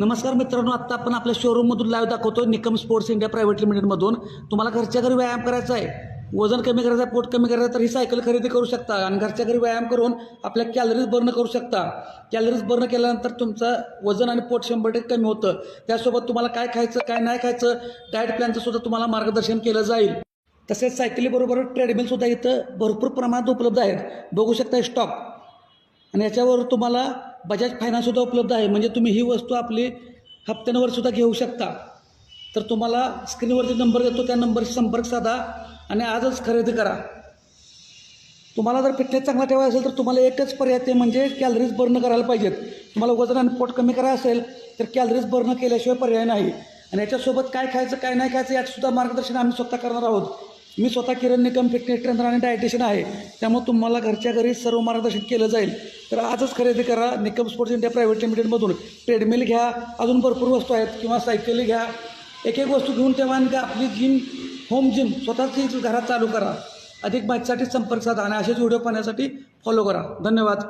नमस्कार मित्रांनो, आत्ता आपण आपल्या शोरूममधून लाईव्ह दाखवतो निकम स्पोर्ट्स इंडिया प्रायव्हेट लिमिटेडमधून। तुम्हाला घरच्या घरी व्यायाम करायचा आहे, वजन कमी करायचं आहे, पोट कमी करायचं आहे, तर ही सायकल खरेदी करू शकता आणि घरच्या घरी व्यायाम करून आपल्या कॅलरीज बर्न करू शकता। कॅलरीज बर्न केल्यानंतर तुमचं वजन आणि पोट 100% कमी होतं। त्यासोबत तुम्हाला काय खायचं काय नाही खायचं डाएट प्लॅनचं सुद्धा तुम्हाला मार्गदर्शन केलं जाईल। तसेच सायकलीबरोबर ट्रेडमिलसुद्धा इथं भरपूर प्रमाणात उपलब्ध आहेत, बघू शकता स्टॉक। आणि याच्यावर तुम्हाला बजाज फायनान्ससुद्धा उपलब्ध आहे, म्हणजे तुम्ही ही वस्तू आपली हप्त्यांवर सुद्धा घेऊ शकता। तर तुम्हाला स्क्रीनवरती नंबर देतो, त्या नंबरशी संपर्क साधा आणि आजच खरेदी करा। तुम्हाला जर फिटनेस चांगला ठेवायचा असेल तर तुम्हाला एकच पर्याय ते म्हणजे कॅलरीज बर्न करायला पाहिजेत। तुम्हाला वजन आणि पोट कमी करायचं असेल तर कॅलरीज बर्न केल्याशिवाय पर्याय नाही। आणि याच्यासोबत काय खायचं काय नाही खायचं याचंसुद्धा मार्गदर्शन आम्ही स्वतः करणार आहोत। मी स्वतः किरण निकम फिटनेस ट्रेनर आणि डायटिशियन आहे, त्यामुळे तुम्हाला घरच्या घरी सर्व मार्गदर्शन केलं जाईल। तर आजच खरेदी करा निकम स्पोर्ट्स इंडिया प्रायव्हेट लिमिटेडमधून। ट्रेडमिल घ्या, अजून भरपूर वस्तू आहेत, किंवा सायकली घ्या। एक एक वस्तू घेऊन ठेवा आणि आपली जिम, होम जिम स्वतःची घरात चालू करा। अधिक माहितीसाठी संपर्क साधा आणि असेच व्हिडिओ पाहण्यासाठी फॉलो करा। धन्यवाद।